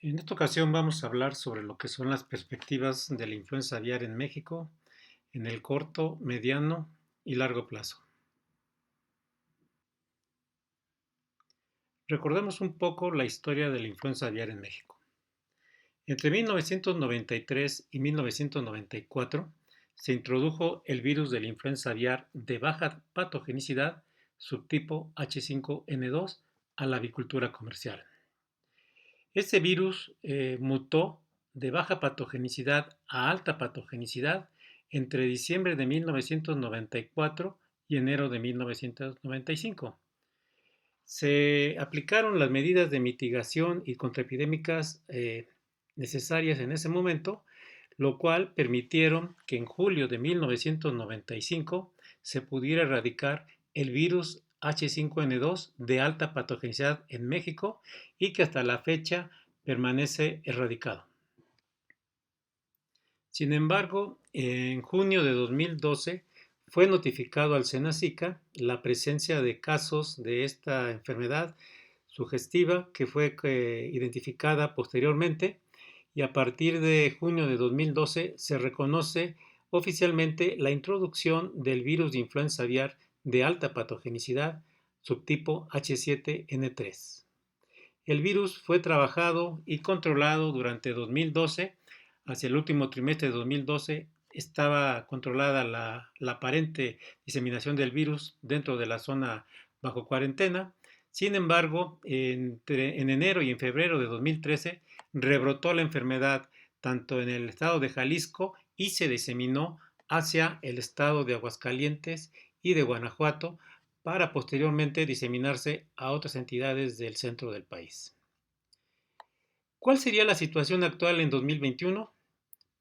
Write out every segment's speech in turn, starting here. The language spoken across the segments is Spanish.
En esta ocasión vamos a hablar sobre lo que son las perspectivas de la influenza aviar en México en el corto, mediano y largo plazo. Recordemos un poco la historia de la influenza aviar en México. Entre 1993 y 1994 se introdujo el virus de la influenza aviar de baja patogenicidad, subtipo H5N2, a la avicultura comercial. Este virus mutó de baja patogenicidad a alta patogenicidad entre diciembre de 1994 y enero de 1995. Se aplicaron las medidas de mitigación y contraepidémicas necesarias en ese momento, lo cual permitieron que en julio de 1995 se pudiera erradicar el virus H5N2 de alta patogenicidad en México y que hasta la fecha permanece erradicado. Sin embargo, en junio de 2012 fue notificado al SENACICA la presencia de casos de esta enfermedad sugestiva que fue identificada posteriormente, y a partir de junio de 2012 se reconoce oficialmente la introducción del virus de influenza aviar de alta patogenicidad subtipo H7N3. El virus fue trabajado y controlado durante 2012. Hacia el último trimestre de 2012 estaba controlada la aparente diseminación del virus dentro de la zona bajo cuarentena. Sin embargo, en enero y en febrero de 2013 rebrotó la enfermedad tanto en el estado de Jalisco y se diseminó hacia el estado de Aguascalientes y de Guanajuato, para posteriormente diseminarse a otras entidades del centro del país. ¿Cuál sería la situación actual en 2021?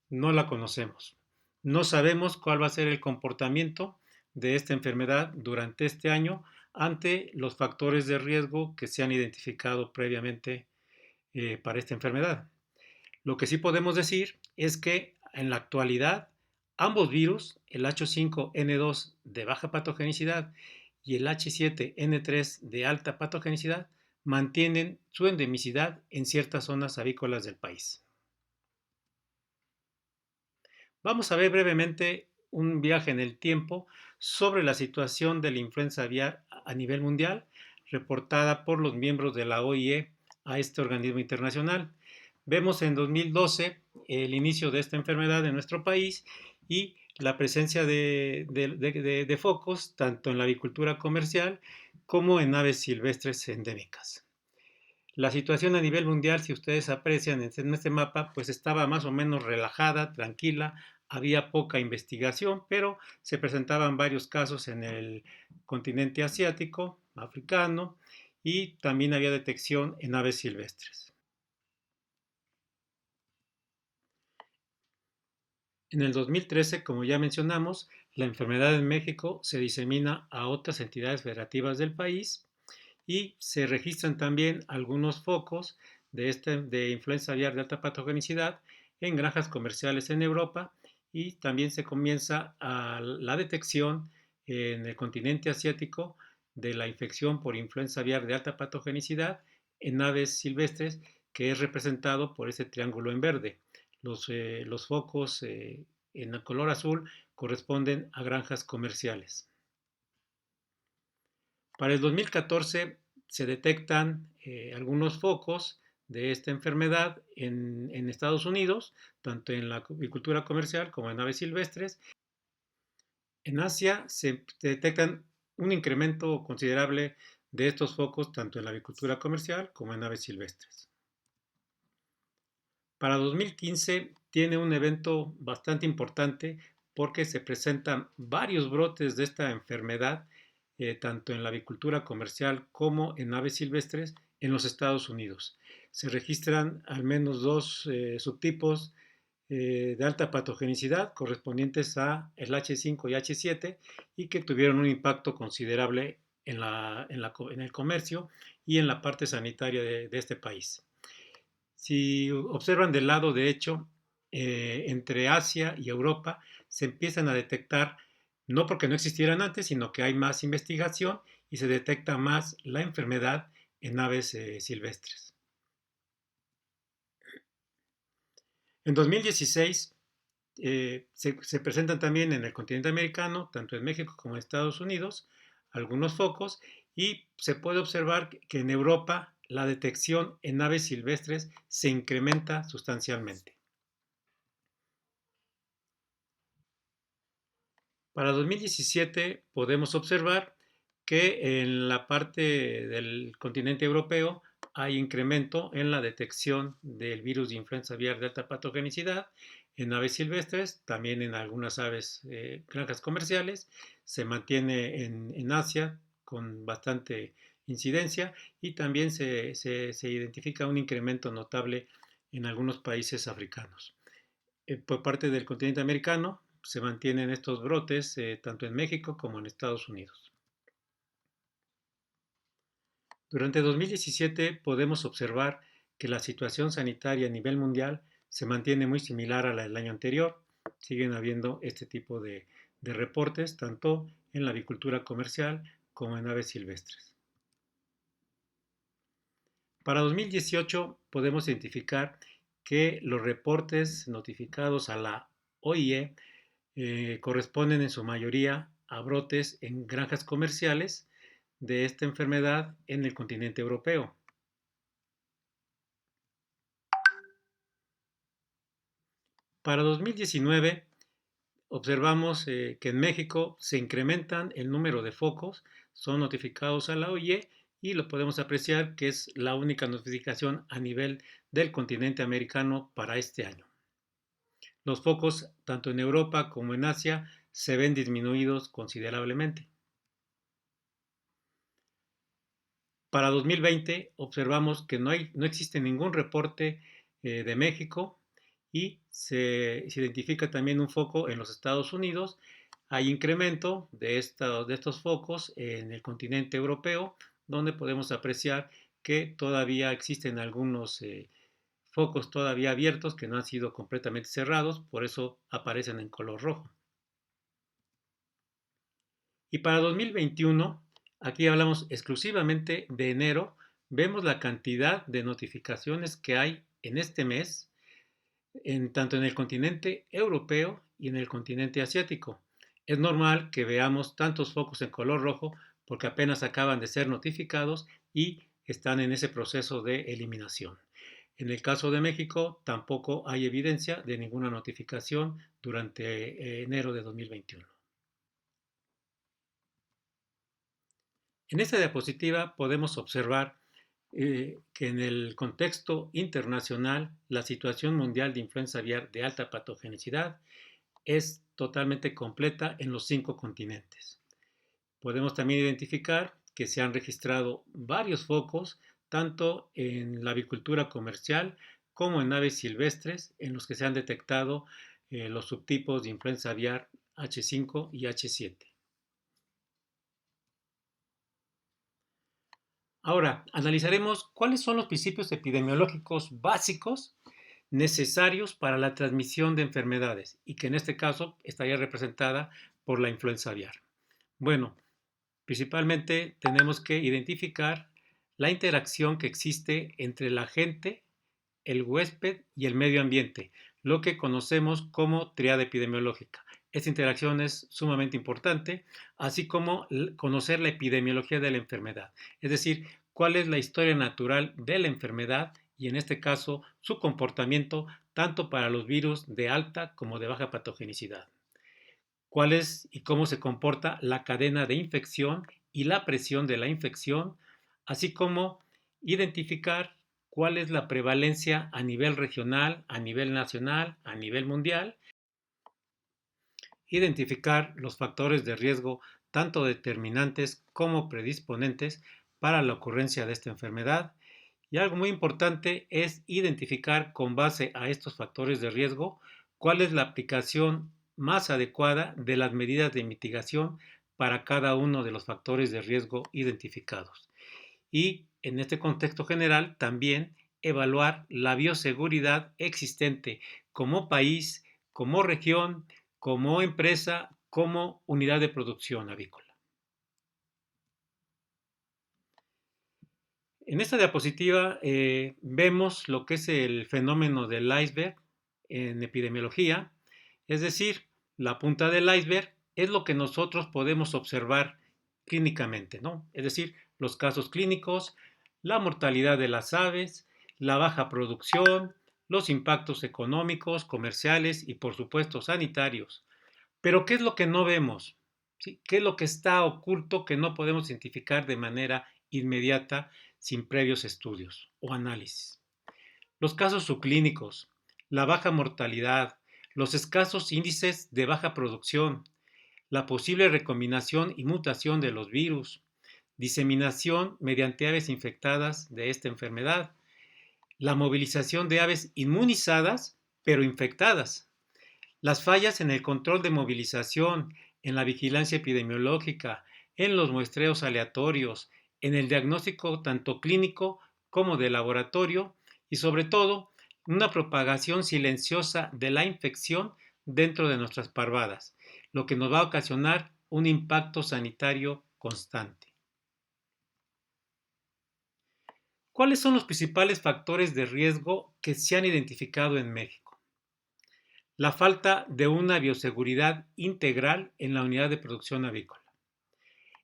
No la conocemos. No sabemos cuál va a ser el comportamiento de esta enfermedad durante este año ante los factores de riesgo que se han identificado previamente para esta enfermedad. Lo que sí podemos decir es que en la actualidad ambos virus, el H5N2 de baja patogenicidad y el H7N3 de alta patogenicidad, mantienen su endemicidad en ciertas zonas avícolas del país. Vamos a ver brevemente un viaje en el tiempo sobre la situación de la influenza aviar a nivel mundial, reportada por los miembros de la OIE a este organismo internacional. Vemos en 2012 el inicio de esta enfermedad en nuestro país y la presencia de focos tanto en la avicultura comercial como en aves silvestres endémicas. La situación a nivel mundial, si ustedes aprecian en este mapa, pues estaba más o menos relajada, tranquila, había poca investigación, pero se presentaban varios casos en el continente asiático, africano, y también había detección en aves silvestres. En el 2013, como ya mencionamos, la enfermedad en México se disemina a otras entidades federativas del país y se registran también algunos focos de influenza aviar de alta patogenicidad en granjas comerciales en Europa, y también se comienza a la detección en el continente asiático de la infección por influenza aviar de alta patogenicidad en aves silvestres, que es representado por ese triángulo en verde. Los focos en el color azul corresponden a granjas comerciales. Para el 2014 se detectan algunos focos de esta enfermedad en Estados Unidos, tanto en la avicultura comercial como en aves silvestres. En Asia se detectan un incremento considerable de estos focos tanto en la avicultura comercial como en aves silvestres. Para 2015 tiene un evento bastante importante porque se presentan varios brotes de esta enfermedad, tanto en la avicultura comercial como en aves silvestres en los Estados Unidos. Se registran al menos dos subtipos de alta patogenicidad correspondientes a el H5 y H7, y que tuvieron un impacto considerable en el comercio y en la parte sanitaria de este país. Si observan del lado de hecho, entre Asia y Europa se empiezan a detectar, no porque no existieran antes, sino que hay más investigación y se detecta más la enfermedad en aves silvestres. En 2016 se presentan también en el continente americano, tanto en México como en Estados Unidos, algunos focos y se puede observar que en Europa la detección en aves silvestres se incrementa sustancialmente. Para 2017 podemos observar que en la parte del continente europeo hay incremento en la detección del virus de influenza aviar de alta patogenicidad en aves silvestres, también en algunas aves granjas comerciales, se mantiene en Asia con bastante incidencia y también se identifica un incremento notable en algunos países africanos. Por parte del continente americano se mantienen estos brotes tanto en México como en Estados Unidos. Durante 2017 podemos observar que la situación sanitaria a nivel mundial se mantiene muy similar a la del año anterior. Siguen habiendo este tipo de reportes tanto en la avicultura comercial como en aves silvestres. Para 2018 podemos identificar que los reportes notificados a la OIE corresponden en su mayoría a brotes en granjas comerciales de esta enfermedad en el continente europeo. Para 2019 observamos que en México se incrementan el número de focos, son notificados a la OIE y lo podemos apreciar que es la única notificación a nivel del continente americano para este año. Los focos, tanto en Europa como en Asia, se ven disminuidos considerablemente. Para 2020 observamos que no existe ningún reporte de México y se identifica también un foco en los Estados Unidos. Hay incremento de estos focos en el continente europeo, donde podemos apreciar que todavía existen algunos focos todavía abiertos que no han sido completamente cerrados, por eso aparecen en color rojo. Y para 2021, aquí hablamos exclusivamente de enero, vemos la cantidad de notificaciones que hay en este mes, tanto en el continente europeo y en el continente asiático. Es normal que veamos tantos focos en color rojo porque apenas acaban de ser notificados y están en ese proceso de eliminación. En el caso de México, tampoco hay evidencia de ninguna notificación durante enero de 2021. En esta diapositiva podemos observar que en el contexto internacional la situación mundial de influenza aviar de alta patogenicidad es totalmente completa en los 5 continentes. Podemos también identificar que se han registrado varios focos tanto en la avicultura comercial como en aves silvestres en los que se han detectado los subtipos de influenza aviar H5 y H7. Ahora, analizaremos cuáles son los principios epidemiológicos básicos necesarios para la transmisión de enfermedades y que en este caso estaría representada por la influenza aviar. Bueno, principalmente tenemos que identificar la interacción que existe entre la gente, el huésped y el medio ambiente, lo que conocemos como triada epidemiológica. Esta interacción es sumamente importante, así como conocer la epidemiología de la enfermedad, es decir, cuál es la historia natural de la enfermedad y en este caso su comportamiento tanto para los virus de alta como de baja patogenicidad. Cuál es y cómo se comporta la cadena de infección y la presión de la infección, así como identificar cuál es la prevalencia a nivel regional, a nivel nacional, a nivel mundial, identificar los factores de riesgo tanto determinantes como predisponentes para la ocurrencia de esta enfermedad. Y algo muy importante es identificar con base a estos factores de riesgo cuál es la aplicación más adecuada de las medidas de mitigación para cada uno de los factores de riesgo identificados. Y en este contexto general también evaluar la bioseguridad existente como país, como región, como empresa, como unidad de producción avícola. En esta diapositiva vemos lo que es el fenómeno del iceberg en epidemiología, es decir, la punta del iceberg es lo que nosotros podemos observar clínicamente, ¿no? Es decir, los casos clínicos, la mortalidad de las aves, la baja producción, los impactos económicos, comerciales y por supuesto sanitarios. Pero ¿qué es lo que no vemos? ¿Sí? ¿Qué es lo que está oculto que no podemos identificar de manera inmediata sin previos estudios o análisis? Los casos subclínicos, la baja mortalidad, los escasos índices de baja producción, la posible recombinación y mutación de los virus, diseminación mediante aves infectadas de esta enfermedad, la movilización de aves inmunizadas pero infectadas, las fallas en el control de movilización, en la vigilancia epidemiológica, en los muestreos aleatorios, en el diagnóstico tanto clínico como de laboratorio y sobre todo una propagación silenciosa de la infección dentro de nuestras parvadas, lo que nos va a ocasionar un impacto sanitario constante. ¿Cuáles son los principales factores de riesgo que se han identificado en México? La falta de una bioseguridad integral en la unidad de producción avícola,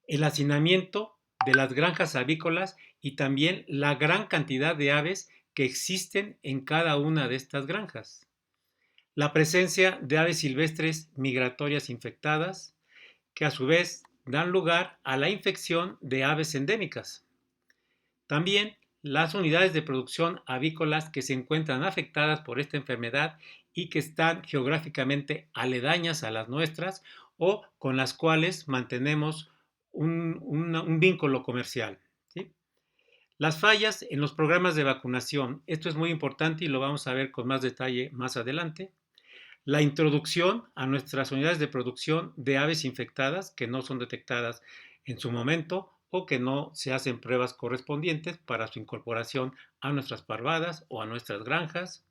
el hacinamiento de las granjas avícolas y también la gran cantidad de aves que existen en cada una de estas granjas, la presencia de aves silvestres migratorias infectadas, que a su vez dan lugar a la infección de aves endémicas. También las unidades de producción avícolas que se encuentran afectadas por esta enfermedad y que están geográficamente aledañas a las nuestras o con las cuales mantenemos un vínculo comercial. ¿Sí? Las fallas en los programas de vacunación, esto es muy importante y lo vamos a ver con más detalle más adelante. La introducción a nuestras unidades de producción de aves infectadas que no son detectadas en su momento o que no se hacen pruebas correspondientes para su incorporación a nuestras parvadas o a nuestras granjas.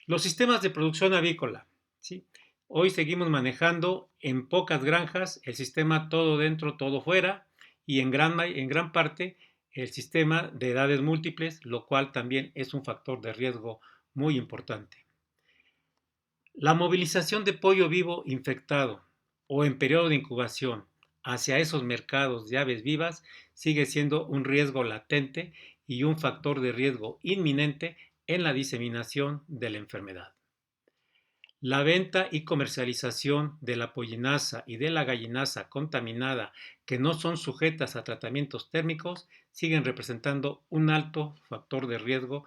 Los sistemas de producción avícola. ¿Sí? Hoy seguimos manejando en pocas granjas el sistema todo dentro, todo fuera y en gran parte el sistema de edades múltiples, lo cual también es un factor de riesgo muy importante. La movilización de pollo vivo infectado o en periodo de incubación hacia esos mercados de aves vivas sigue siendo un riesgo latente y un factor de riesgo inminente en la diseminación de la enfermedad. La venta y comercialización de la pollinaza y de la gallinaza contaminada que no son sujetas a tratamientos térmicos siguen representando un alto factor de riesgo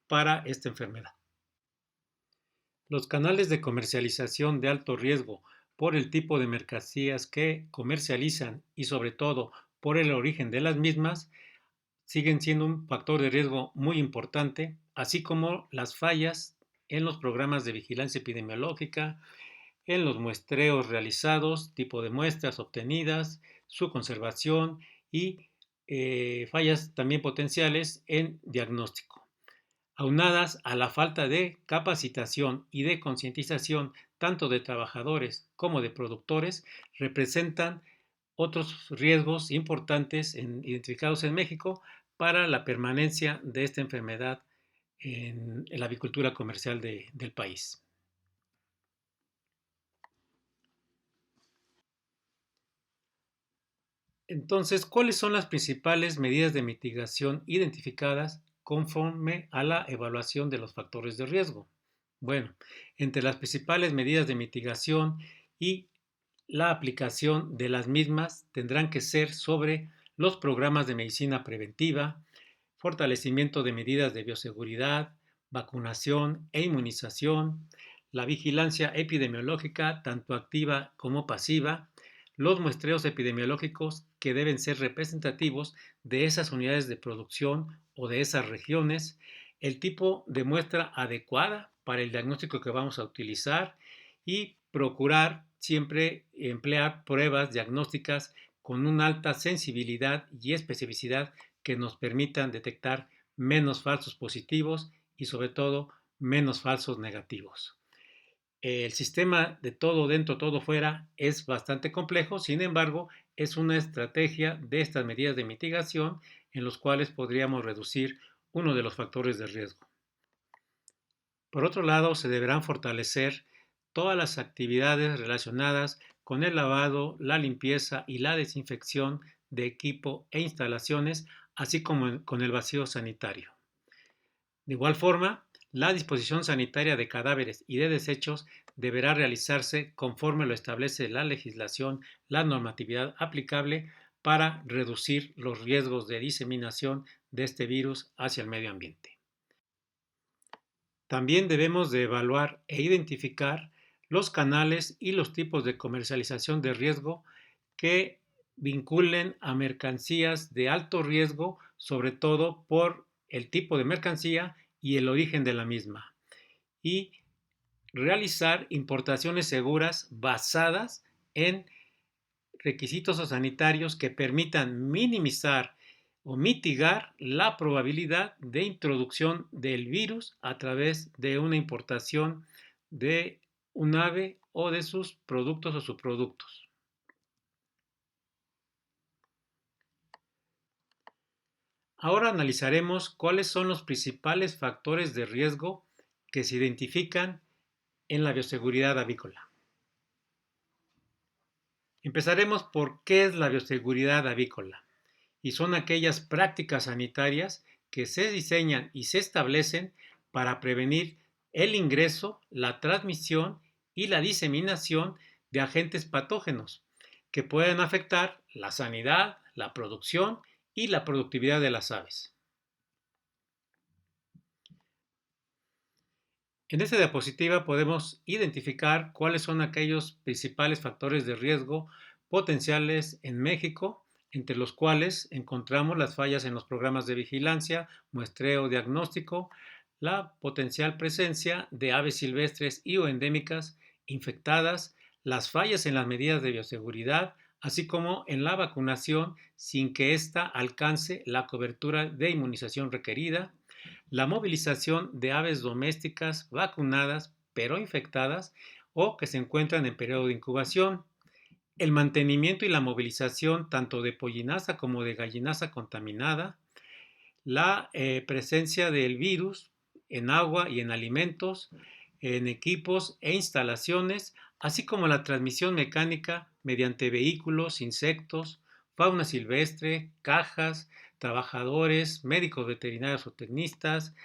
para esta enfermedad. Los canales de comercialización de alto riesgo por el tipo de mercancías que comercializan y sobre todo por el origen de las mismas siguen siendo un factor de riesgo muy importante, así como las fallas en los programas de vigilancia epidemiológica, en los muestreos realizados, tipo de muestras obtenidas, su conservación y fallas también potenciales en diagnóstico aunadas a la falta de capacitación y de concientización tanto de trabajadores como de productores, representan otros riesgos importantes identificados en México para la permanencia de esta enfermedad en la avicultura comercial del país. Entonces, ¿cuáles son las principales medidas de mitigación identificadas conforme a la evaluación de los factores de riesgo? Bueno, entre las principales medidas de mitigación y la aplicación de las mismas tendrán que ser sobre los programas de medicina preventiva, fortalecimiento de medidas de bioseguridad, vacunación e inmunización, la vigilancia epidemiológica, tanto activa como pasiva, los muestreos epidemiológicos que deben ser representativos de esas unidades de producción o de esas regiones, el tipo de muestra adecuada para el diagnóstico que vamos a utilizar y procurar siempre emplear pruebas diagnósticas con una alta sensibilidad y especificidad que nos permitan detectar menos falsos positivos y sobre todo menos falsos negativos. El sistema de todo dentro, todo fuera es bastante complejo, sin embargo, es una estrategia de estas medidas de mitigación en los cuales podríamos reducir uno de los factores de riesgo. Por otro lado, se deberán fortalecer todas las actividades relacionadas con el lavado, la limpieza y la desinfección de equipo e instalaciones, así como con el vacío sanitario. De igual forma, la disposición sanitaria de cadáveres y de desechos deberá realizarse conforme lo establece la legislación, la normatividad aplicable para reducir los riesgos de diseminación de este virus hacia el medio ambiente. También debemos de evaluar e identificar los canales y los tipos de comercialización de riesgo que vinculen a mercancías de alto riesgo, sobre todo por el tipo de mercancía y el origen de la misma. Y realizar importaciones seguras basadas en requisitos sanitarios que permitan minimizar o mitigar la probabilidad de introducción del virus a través de una importación de un ave o de sus productos o subproductos. Ahora analizaremos cuáles son los principales factores de riesgo que se identifican en la bioseguridad avícola. Empezaremos por qué es la bioseguridad avícola, y son aquellas prácticas sanitarias que se diseñan y se establecen para prevenir el ingreso, la transmisión y la diseminación de agentes patógenos que pueden afectar la sanidad, la producción y la productividad de las aves. En esta diapositiva podemos identificar cuáles son aquellos principales factores de riesgo potenciales en México, entre los cuales encontramos las fallas en los programas de vigilancia, muestreo, diagnóstico, la potencial presencia de aves silvestres y o endémicas infectadas, las fallas en las medidas de bioseguridad, así como en la vacunación sin que ésta alcance la cobertura de inmunización requerida, la movilización de aves domésticas vacunadas pero infectadas o que se encuentran en periodo de incubación, el mantenimiento y la movilización tanto de pollinaza como de gallinaza contaminada, la presencia del virus en agua y en alimentos, en equipos e instalaciones, así como la transmisión mecánica mediante vehículos, insectos, fauna silvestre, cajas, trabajadores, médicos veterinarios o tecnistas,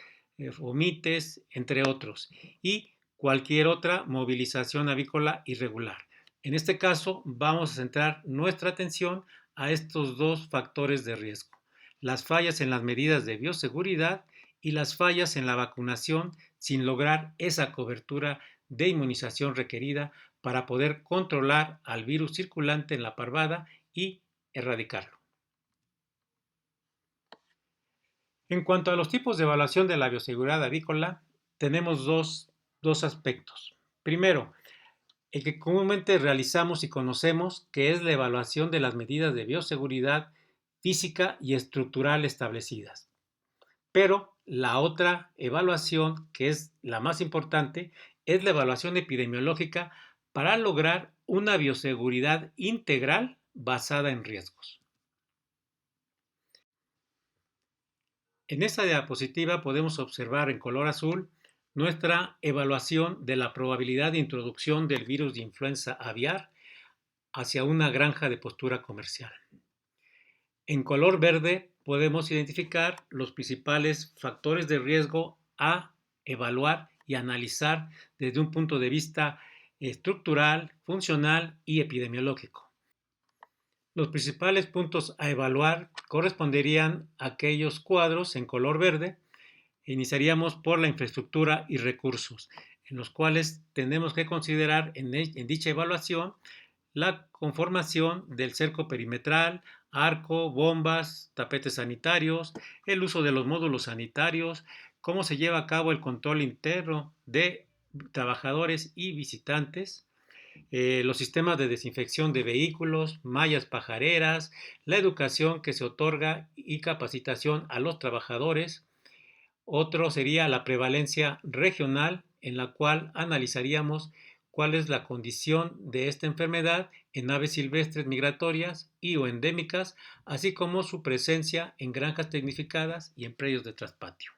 fomites, entre otros, y cualquier otra movilización avícola irregular. En este caso, vamos a centrar nuestra atención a estos dos factores de riesgo: las fallas en las medidas de bioseguridad y las fallas en la vacunación sin lograr esa cobertura de inmunización requerida para poder controlar al virus circulante en la parvada y erradicarlo. En cuanto a los tipos de evaluación de la bioseguridad avícola, tenemos dos aspectos. Primero, el que comúnmente realizamos y conocemos, que es la evaluación de las medidas de bioseguridad física y estructural establecidas. Pero la otra evaluación, que es la más importante, es la evaluación epidemiológica para lograr una bioseguridad integral basada en riesgos. En esta diapositiva podemos observar en color azul nuestra evaluación de la probabilidad de introducción del virus de influenza aviar hacia una granja de postura comercial. En color verde podemos identificar los principales factores de riesgo a evaluar y analizar desde un punto de vista estructural, funcional y epidemiológico. Los principales puntos a evaluar corresponderían a aquellos cuadros en color verde. Iniciaríamos por la infraestructura y recursos, en los cuales tenemos que considerar en dicha evaluación la conformación del cerco perimetral, arco, bombas, tapetes sanitarios, el uso de los módulos sanitarios, cómo se lleva a cabo el control interno de trabajadores y visitantes, los sistemas de desinfección de vehículos, mallas pajareras, la educación que se otorga y capacitación a los trabajadores. Otro sería la prevalencia regional, en la cual analizaríamos cuál es la condición de esta enfermedad en aves silvestres migratorias y o endémicas, así como su presencia en granjas tecnificadas y en predios de traspatio.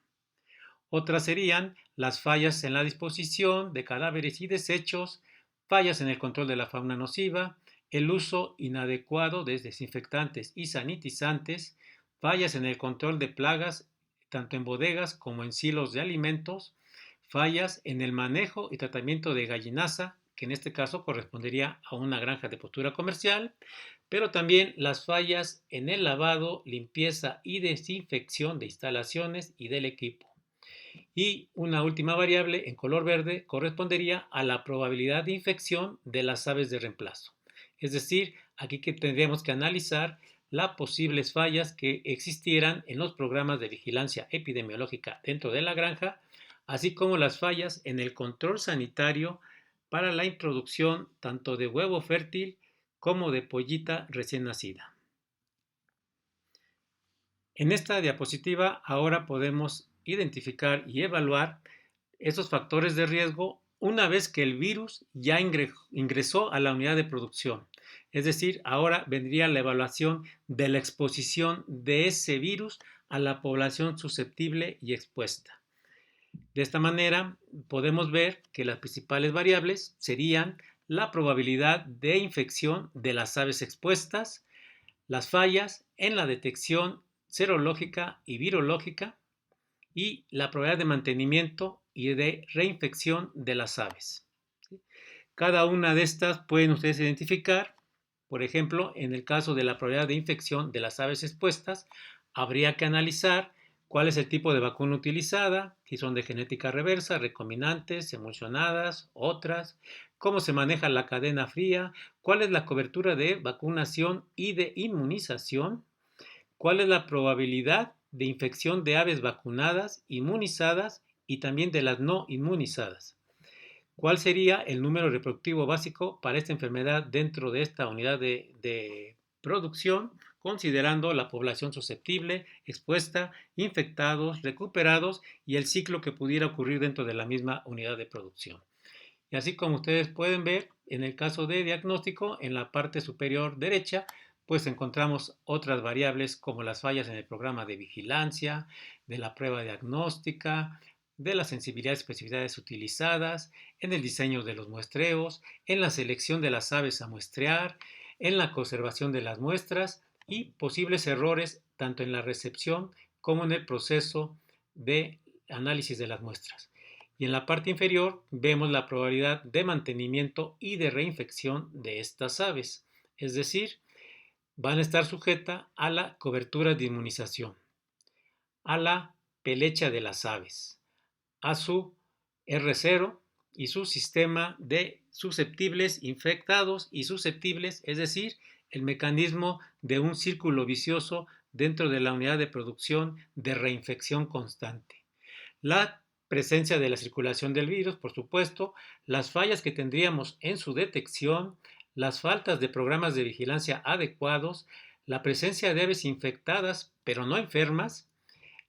Otras serían las fallas en la disposición de cadáveres y desechos, fallas en el control de la fauna nociva, el uso inadecuado de desinfectantes y sanitizantes, fallas en el control de plagas tanto en bodegas como en silos de alimentos, fallas en el manejo y tratamiento de gallinaza, que en este caso correspondería a una granja de postura comercial, pero también las fallas en el lavado, limpieza y desinfección de instalaciones y del equipo. Y una última variable en color verde correspondería a la probabilidad de infección de las aves de reemplazo. Es decir, aquí que tendríamos que analizar las posibles fallas que existieran en los programas de vigilancia epidemiológica dentro de la granja, así como las fallas en el control sanitario para la introducción tanto de huevo fértil como de pollita recién nacida. En esta diapositiva ahora podemos identificar y evaluar esos factores de riesgo una vez que el virus ya ingresó a la unidad de producción. Es decir, ahora vendría la evaluación de la exposición de ese virus a la población susceptible y expuesta. De esta manera, podemos ver que las principales variables serían la probabilidad de infección de las aves expuestas, las fallas en la detección serológica y virológica y la probabilidad de mantenimiento y de reinfección de las aves. Cada una de estas pueden ustedes identificar, por ejemplo, en el caso de la probabilidad de infección de las aves expuestas, habría que analizar cuál es el tipo de vacuna utilizada, si son de genética reversa, recombinantes, emulsionadas, otras, cómo se maneja la cadena fría, cuál es la cobertura de vacunación y de inmunización, cuál es la probabilidad de infección de aves vacunadas, inmunizadas y también de las no inmunizadas. ¿Cuál sería el número reproductivo básico para esta enfermedad dentro de esta unidad de producción, considerando la población susceptible, expuesta, infectados, recuperados y el ciclo que pudiera ocurrir dentro de la misma unidad de producción? Y así como ustedes pueden ver, en el caso de diagnóstico, en la parte superior derecha, pues encontramos otras variables como las fallas en el programa de vigilancia, de la prueba diagnóstica, de la sensibilidad y especificidades utilizadas, en el diseño de los muestreos, en la selección de las aves a muestrear, en la conservación de las muestras y posibles errores tanto en la recepción como en el proceso de análisis de las muestras. Y en la parte inferior vemos la probabilidad de mantenimiento y de reinfección de estas aves, es decir, van a estar sujetas a la cobertura de inmunización, a la pelecha de las aves, a su R0 y su sistema de susceptibles, infectados y susceptibles, es decir, el mecanismo de un círculo vicioso dentro de la unidad de producción de reinfección constante. La presencia de la circulación del virus, por supuesto, las fallas que tendríamos en su detección, las faltas de programas de vigilancia adecuados, la presencia de aves infectadas pero no enfermas,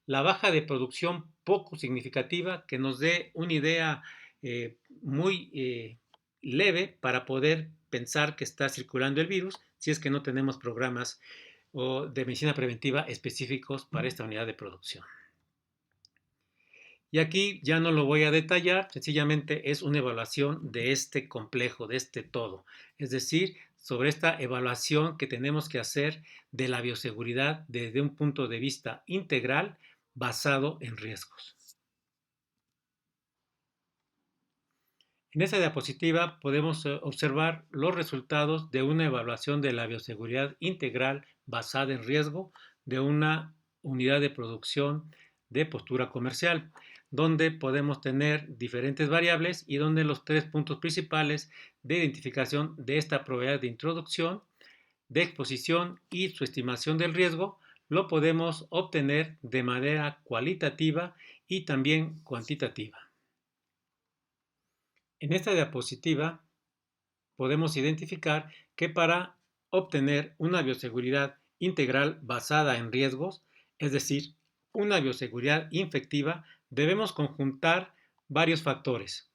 la baja de producción poco significativa que nos dé una idea muy leve para poder pensar que está circulando el virus si es que no tenemos programas de medicina preventiva específicos para esta unidad de producción. Y aquí ya no lo voy a detallar, sencillamente es una evaluación de este complejo, de este todo. Es decir, sobre esta evaluación que tenemos que hacer de la bioseguridad desde un punto de vista integral basado en riesgos. En esta diapositiva podemos observar los resultados de una evaluación de la bioseguridad integral basada en riesgo de una unidad de producción de postura comercial, donde podemos tener diferentes variables y donde los tres puntos principales de identificación de esta probabilidad de introducción, de exposición y su estimación del riesgo lo podemos obtener de manera cualitativa y también cuantitativa. En esta diapositiva podemos identificar que para obtener una bioseguridad integral basada en riesgos, es decir, una bioseguridad infectiva, debemos conjuntar varios factores.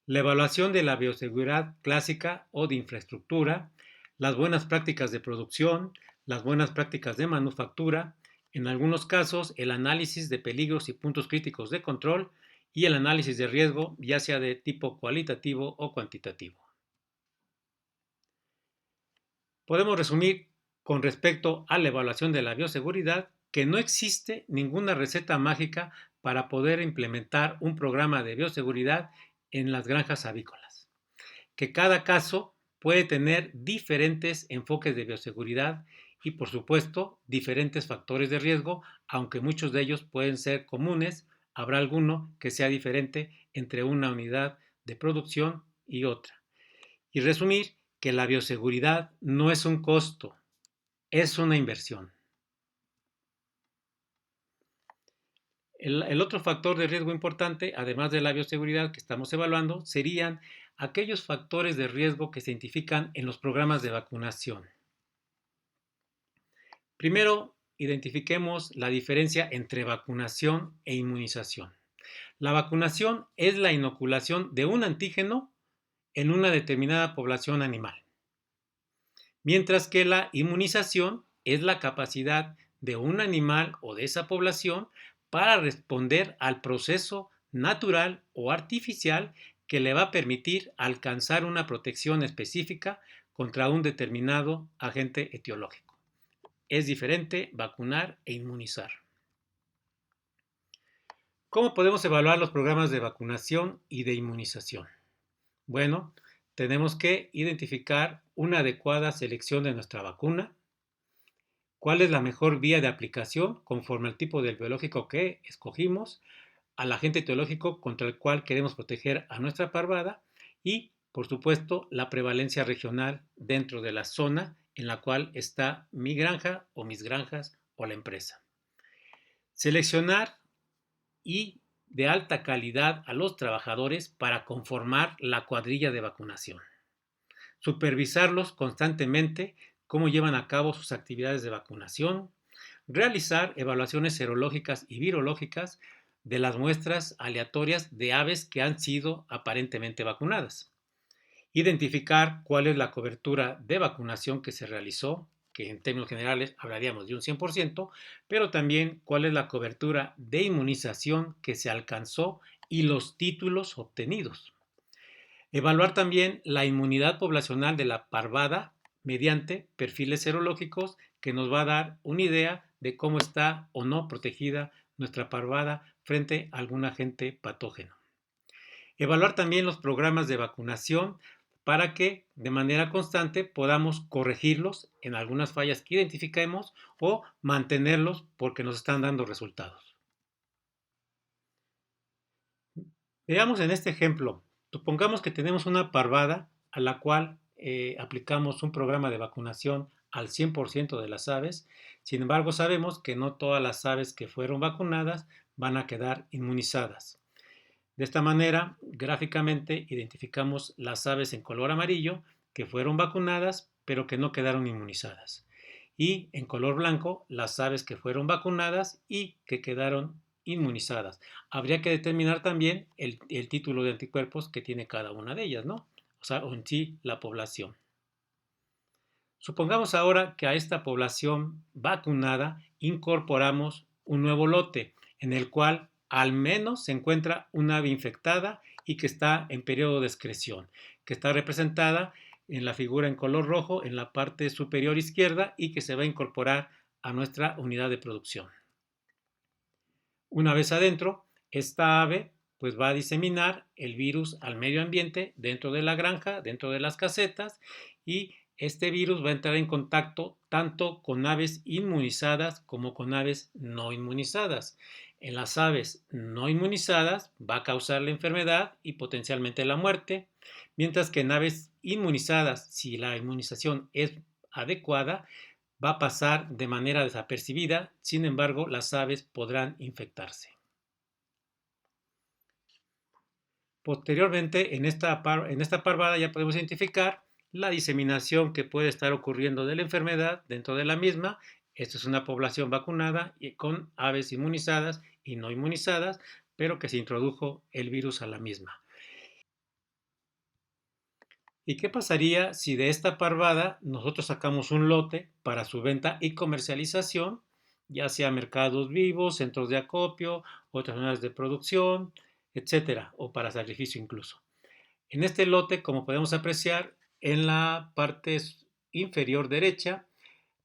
La evaluación de la bioseguridad clásica o de infraestructura, las buenas prácticas de producción, las buenas prácticas de manufactura En algunos casos, el análisis de peligros y puntos críticos de control y el análisis de riesgo, ya sea de tipo cualitativo o cuantitativo. Podemos resumir con respecto a la evaluación de la bioseguridad que no existe ninguna receta mágica para poder implementar un programa de bioseguridad en las granjas avícolas, que cada caso puede tener diferentes enfoques de bioseguridad y, por supuesto, diferentes factores de riesgo, aunque muchos de ellos pueden ser comunes, habrá alguno que sea diferente entre una unidad de producción y otra. Y resumir que la bioseguridad no es un costo, es una inversión. El otro factor de riesgo importante, además de la bioseguridad que estamos evaluando, serían aquellos factores de riesgo que se identifican en los programas de vacunación. Primero, identifiquemos la diferencia entre vacunación e inmunización. La vacunación es la inoculación de un antígeno en una determinada población animal, mientras que la inmunización es la capacidad de un animal o de esa población para responder al proceso natural o artificial que le va a permitir alcanzar una protección específica contra un determinado agente etiológico. Es diferente vacunar e inmunizar. ¿Cómo podemos evaluar los programas de vacunación y de inmunización? Bueno, tenemos que identificar una adecuada selección de nuestra vacuna, cuál es la mejor vía de aplicación conforme al tipo del biológico que escogimos, al agente etiológico contra el cual queremos proteger a nuestra parvada y, por supuesto, la prevalencia regional dentro de la zona en la cual está mi granja o mis granjas o la empresa. Seleccionar y de alta calidad a los trabajadores para conformar la cuadrilla de vacunación. Supervisarlos constantemente cómo llevan a cabo sus actividades de vacunación, realizar evaluaciones serológicas y virológicas de las muestras aleatorias de aves que han sido aparentemente vacunadas, identificar cuál es la cobertura de vacunación que se realizó, que en términos generales hablaríamos de un 100%, pero también cuál es la cobertura de inmunización que se alcanzó y los títulos obtenidos. Evaluar también la inmunidad poblacional de la parvada mediante perfiles serológicos que nos va a dar una idea de cómo está o no protegida nuestra parvada frente a algún agente patógeno. Evaluar también los programas de vacunación para que de manera constante podamos corregirlos en algunas fallas que identifiquemos o mantenerlos porque nos están dando resultados. Veamos en este ejemplo, supongamos que tenemos una parvada a la cual aplicamos un programa de vacunación al 100% de las aves. Sin embargo, sabemos que no todas las aves que fueron vacunadas van a quedar inmunizadas. De esta manera, gráficamente identificamos las aves en color amarillo que fueron vacunadas pero que no quedaron inmunizadas. Y en color blanco, las aves que fueron vacunadas y que quedaron inmunizadas. Habría que determinar también el título de anticuerpos que tiene cada una de ellas, ¿no? O sea, en sí la población. Supongamos ahora que a esta población vacunada incorporamos un nuevo lote en el cual al menos se encuentra una ave infectada y que está en periodo de excreción, que está representada en la figura en color rojo en la parte superior izquierda y que se va a incorporar a nuestra unidad de producción. Una vez adentro, esta ave pues va a diseminar el virus al medio ambiente dentro de la granja, dentro de las casetas, y este virus va a entrar en contacto tanto con aves inmunizadas como con aves no inmunizadas. En las aves no inmunizadas va a causar la enfermedad y potencialmente la muerte, mientras que en aves inmunizadas, si la inmunización es adecuada, va a pasar de manera desapercibida, sin embargo, las aves podrán infectarse. Posteriormente, en esta parvada ya podemos identificar la diseminación que puede estar ocurriendo de la enfermedad dentro de la misma. Esta es una población vacunada y con aves inmunizadas y no inmunizadas, pero que se introdujo el virus a la misma. ¿Y qué pasaría si de esta parvada nosotros sacamos un lote para su venta y comercialización ya sea mercados vivos, centros de acopio, otras unidades de producción, etcétera, o para sacrificio incluso. En este lote, como podemos apreciar, en la parte inferior derecha,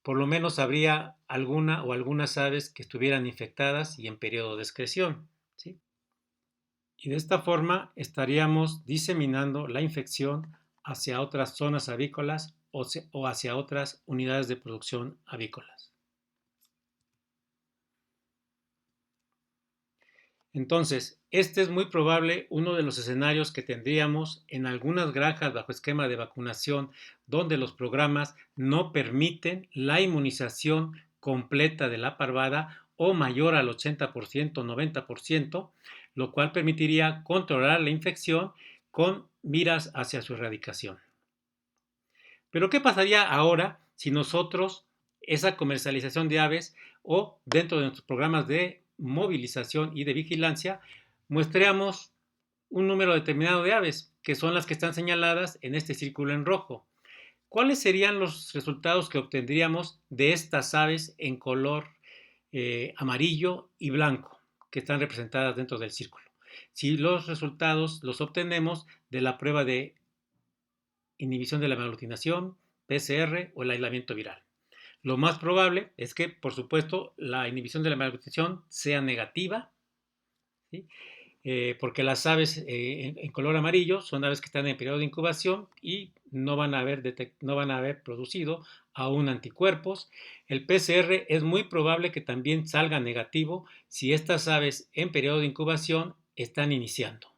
por lo menos habría alguna o algunas aves que estuvieran infectadas y en periodo de excreción, ¿sí? Y de esta forma estaríamos diseminando la infección hacia otras zonas avícolas o hacia otras unidades de producción avícolas. Entonces, este es muy probable uno de los escenarios que tendríamos en algunas granjas bajo esquema de vacunación donde los programas no permiten la inmunización completa de la parvada o mayor al 80%, 90%, lo cual permitiría controlar la infección con miras hacia su erradicación. Pero ¿qué pasaría ahora si nosotros esa comercialización de aves o dentro de nuestros programas de movilización y de vigilancia muestreamos un número determinado de aves, que son las que están señaladas en este círculo en rojo? ¿Cuáles serían los resultados que obtendríamos de estas aves en color amarillo y blanco, que están representadas dentro del círculo? Si los resultados los obtenemos de la prueba de inhibición de la aglutinación, PCR o el aislamiento viral. Lo más probable es que, por supuesto, la inhibición de la aglutinación sea negativa, ¿sí? Porque las aves en color amarillo son aves que están en periodo de incubación y no van a haber producido aún anticuerpos. El PCR es muy probable que también salga negativo si estas aves en periodo de incubación están iniciando.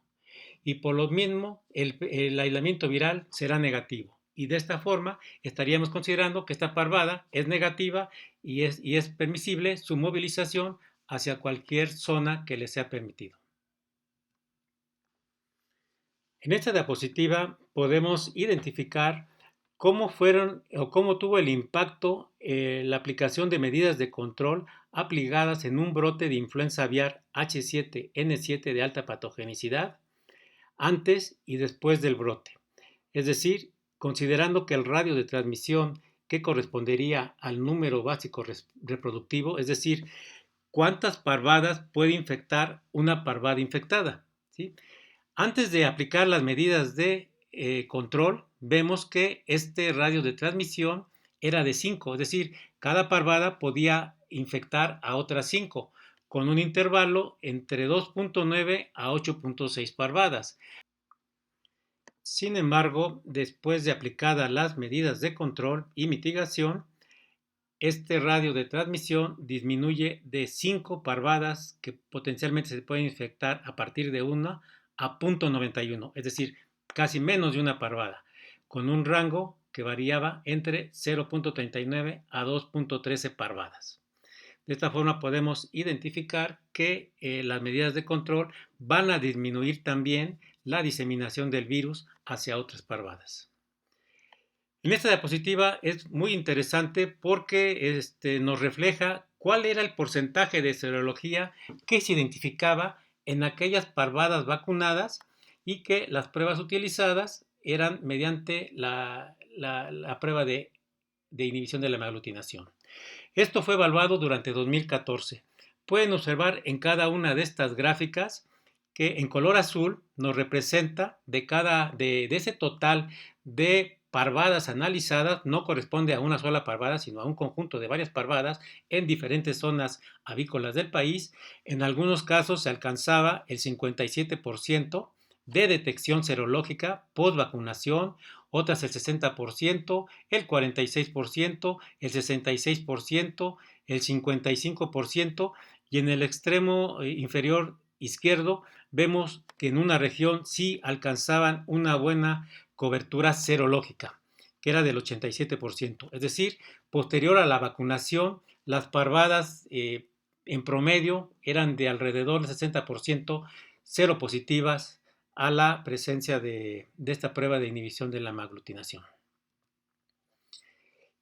Y por lo mismo el aislamiento viral será negativo. Y de esta forma estaríamos considerando que esta parvada es negativa y es permisible su movilización hacia cualquier zona que le sea permitido. En esta diapositiva podemos identificar cómo fueron o cómo tuvo el impacto la aplicación de medidas de control aplicadas en un brote de influenza aviar H7N7 de alta patogenicidad antes y después del brote. Es decir, considerando que el radio de transmisión que correspondería al número básico reproductivo, es decir, cuántas parvadas puede infectar una parvada infectada, ¿sí? Antes de aplicar las medidas de control, vemos que este radio de transmisión era de 5, es decir, cada parvada podía infectar a otras 5, con un intervalo entre 2.9 a 8.6 parvadas. Sin embargo, después de aplicadas las medidas de control y mitigación, este radio de transmisión disminuye de 5 parvadas que potencialmente se pueden infectar a partir de 1 a 0.91, es decir, casi menos de una parvada, con un rango que variaba entre 0.39 a 2.13 parvadas. De esta forma podemos identificar que las medidas de control van a disminuir también la diseminación del virus hacia otras parvadas. En esta diapositiva es muy interesante porque nos refleja cuál era el porcentaje de serología que se identificaba en aquellas parvadas vacunadas y que las pruebas utilizadas eran mediante la prueba de inhibición de la aglutinación. Esto fue evaluado durante 2014. Pueden observar en cada una de estas gráficas que en color azul nos representa de ese total de parvadas analizadas, no corresponde a una sola parvada, sino a un conjunto de varias parvadas en diferentes zonas avícolas del país. En algunos casos se alcanzaba el 57% de detección serológica post vacunación, otras el 60%, el 46%, el 66%, el 55% y en el extremo inferior izquierdo vemos que en una región sí alcanzaban una buena cobertura serológica, que era del 87%. Es decir, posterior a la vacunación, las parvadas en promedio eran de alrededor del 60% seropositivas a la presencia de esta prueba de inhibición de la aglutinación.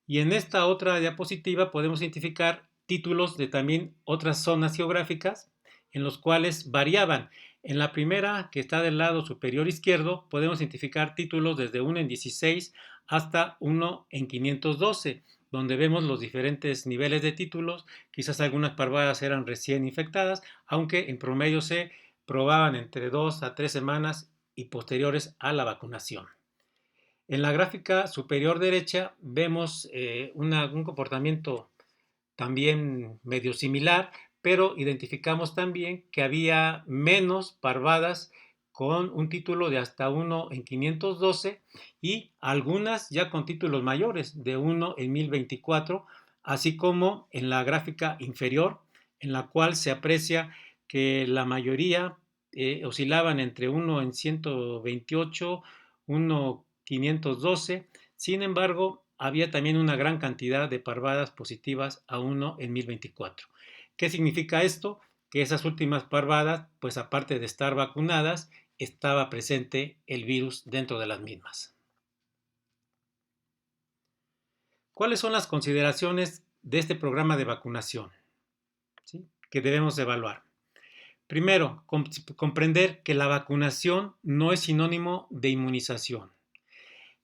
Y en esta otra diapositiva podemos identificar títulos de también otras zonas geográficas en los cuales variaban. En la primera, que está del lado superior izquierdo, podemos identificar títulos desde 1 en 16 hasta 1 en 512. donde vemos los diferentes niveles de títulos. Quizás algunas parvadas eran recién infectadas, aunque en promedio se probaban entre 2 a 3 semanas y posteriores a la vacunación. En la gráfica superior derecha vemos un comportamiento también medio similar, pero identificamos también que había menos parvadas con un título de hasta 1 en 512 y algunas ya con títulos mayores de 1 en 1024, así como en la gráfica inferior, en la cual se aprecia que la mayoría oscilaban entre 1 en 128, 1 512. Sin embargo, había también una gran cantidad de parvadas positivas a 1 en 1024. ¿Qué significa esto? Que esas últimas parvadas, pues aparte de estar vacunadas, estaba presente el virus dentro de las mismas. ¿Cuáles son las consideraciones de este programa de vacunación? ¿Sí? Que debemos evaluar. Primero, comprender que la vacunación no es sinónimo de inmunización,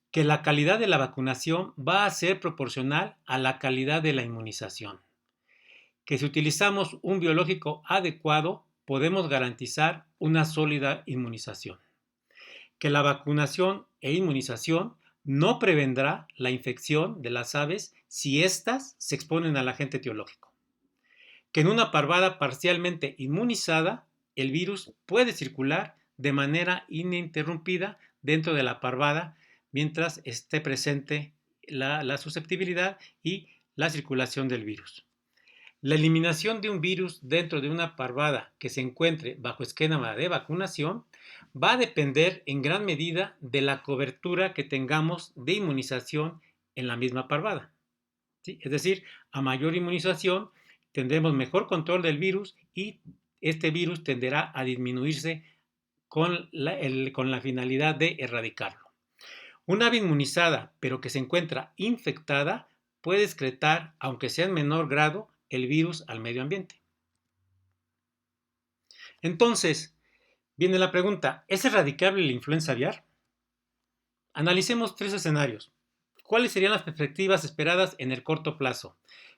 que la calidad de la vacunación va a ser proporcional a la calidad de la inmunización, que si utilizamos un biológico adecuado podemos garantizar una sólida inmunización, que la vacunación e inmunización no prevendrá la infección de las aves si éstas se exponen al agente etiológico, que en una parvada parcialmente inmunizada el virus puede circular de manera ininterrumpida dentro de la parvada mientras esté presente la susceptibilidad y la circulación del virus. La eliminación de un virus dentro de una parvada que se encuentre bajo esquema de vacunación va a depender en gran medida de la cobertura que tengamos de inmunización en la misma parvada. ¿Sí? Es decir, a mayor inmunización tendremos mejor control del virus y este virus tenderá a disminuirse con la finalidad de erradicarlo. Una ave inmunizada, pero que se encuentra infectada, puede excretar, aunque sea en menor grado, el virus al medio ambiente. Entonces, viene la pregunta, ¿es erradicable la influenza aviar? Analicemos 3 escenarios. ¿Cuáles serían las perspectivas esperadas en el corto plazo?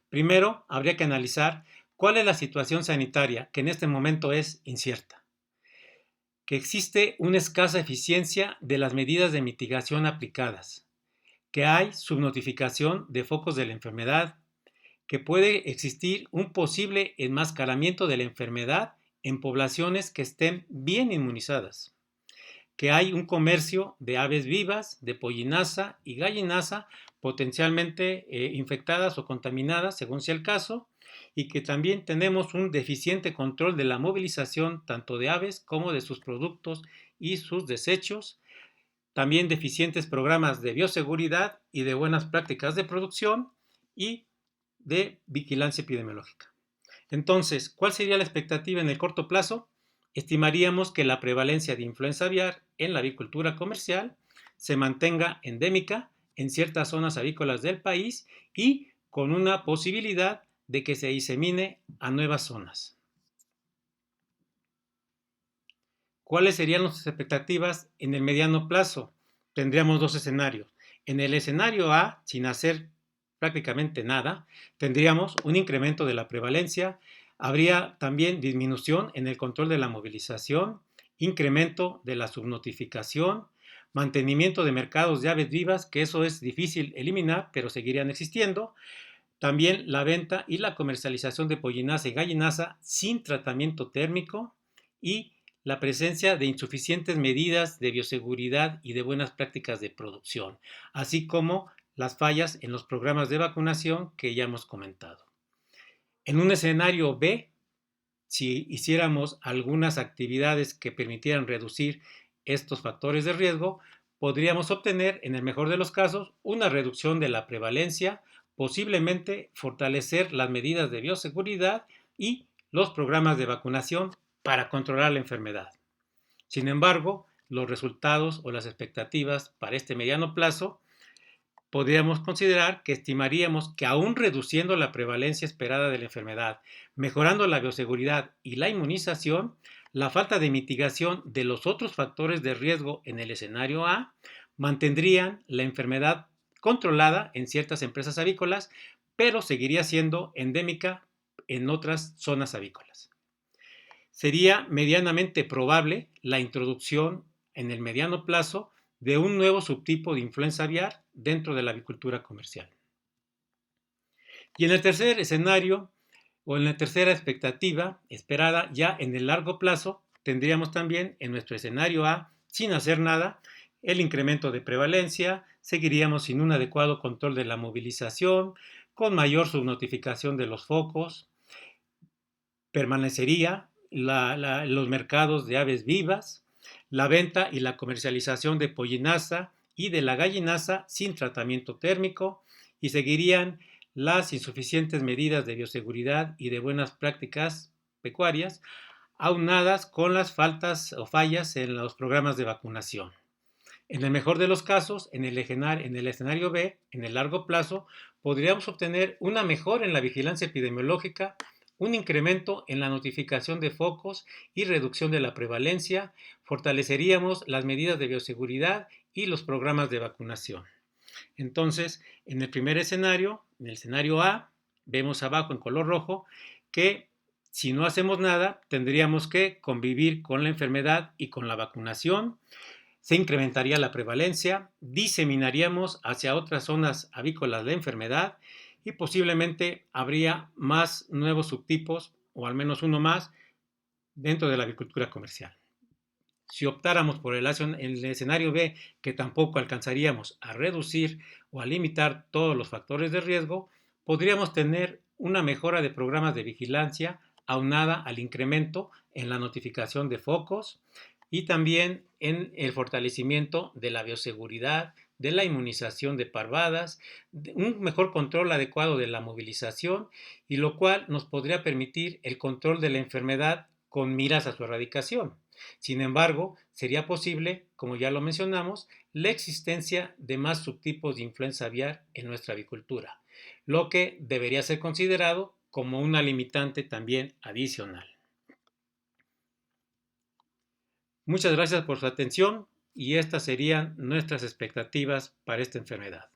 Primero, habría que analizar cuál es la situación sanitaria, que en este momento es incierta. Que existe una escasa eficiencia de las medidas de mitigación aplicadas. Que hay subnotificación de focos de la enfermedad. Que puede existir un posible enmascaramiento de la enfermedad en poblaciones que estén bien inmunizadas, que hay un comercio de aves vivas, de pollinaza y gallinaza potencialmente infectadas o contaminadas, según sea el caso, y que también tenemos un deficiente control de la movilización tanto de aves como de sus productos y sus desechos, también deficientes programas de bioseguridad y de buenas prácticas de producción y de vigilancia epidemiológica. Entonces, ¿cuál sería la expectativa en el corto plazo? Estimaríamos que la prevalencia de influenza aviar en la avicultura comercial se mantenga endémica en ciertas zonas avícolas del país y con una posibilidad de que se disemine a nuevas zonas. ¿Cuáles serían nuestras expectativas en el mediano plazo? Tendríamos 2 escenarios. En el escenario A, sin hacer prácticamente nada, tendríamos un incremento de la prevalencia, habría también disminución en el control de la movilización, incremento de la subnotificación, mantenimiento de mercados de aves vivas, que eso es difícil eliminar, pero seguirían existiendo, también la venta y la comercialización de pollinaza y gallinaza sin tratamiento térmico y la presencia de insuficientes medidas de bioseguridad y de buenas prácticas de producción, así como las fallas en los programas de vacunación que ya hemos comentado. En un escenario B, si hiciéramos algunas actividades que permitieran reducir estos factores de riesgo, podríamos obtener, en el mejor de los casos, una reducción de la prevalencia, posiblemente fortalecer las medidas de bioseguridad y los programas de vacunación para controlar la enfermedad. Sin embargo, los resultados o las expectativas para este mediano plazo podríamos considerar que estimaríamos que aún reduciendo la prevalencia esperada de la enfermedad, mejorando la bioseguridad y la inmunización, la falta de mitigación de los otros factores de riesgo en el escenario A mantendrían la enfermedad controlada en ciertas empresas avícolas, pero seguiría siendo endémica en otras zonas avícolas. Sería medianamente probable la introducción en el mediano plazo de un nuevo subtipo de influenza aviar dentro de la avicultura comercial. Y en el tercer escenario, o en la tercera expectativa esperada ya en el largo plazo, tendríamos también en nuestro escenario A, sin hacer nada, el incremento de prevalencia, seguiríamos sin un adecuado control de la movilización, con mayor subnotificación de los focos, permanecería los mercados de aves vivas, la venta y la comercialización de pollinaza y de la gallinaza sin tratamiento térmico, y seguirían las insuficientes medidas de bioseguridad y de buenas prácticas pecuarias, aunadas con las faltas o fallas en los programas de vacunación. En el mejor de los casos, en el escenario B, en el largo plazo, podríamos obtener una mejora en la vigilancia epidemiológica, un incremento en la notificación de focos y reducción de la prevalencia, fortaleceríamos las medidas de bioseguridad y los programas de vacunación. Entonces, en el primer escenario, en el escenario A, vemos abajo en color rojo que si no hacemos nada, tendríamos que convivir con la enfermedad y con la vacunación. Se incrementaría la prevalencia, diseminaríamos hacia otras zonas avícolas la enfermedad y posiblemente habría más nuevos subtipos, o al menos uno más, dentro de la avicultura comercial. Si optáramos por el escenario B, que tampoco alcanzaríamos a reducir o a limitar todos los factores de riesgo, podríamos tener una mejora de programas de vigilancia aunada al incremento en la notificación de focos y también en el fortalecimiento de la bioseguridad, de la inmunización de parvadas, un mejor control adecuado de la movilización, y lo cual nos podría permitir el control de la enfermedad con miras a su erradicación. Sin embargo, sería posible, como ya lo mencionamos, la existencia de más subtipos de influenza aviar en nuestra avicultura, lo que debería ser considerado como una limitante también adicional. Muchas gracias por su atención y estas serían nuestras expectativas para esta enfermedad.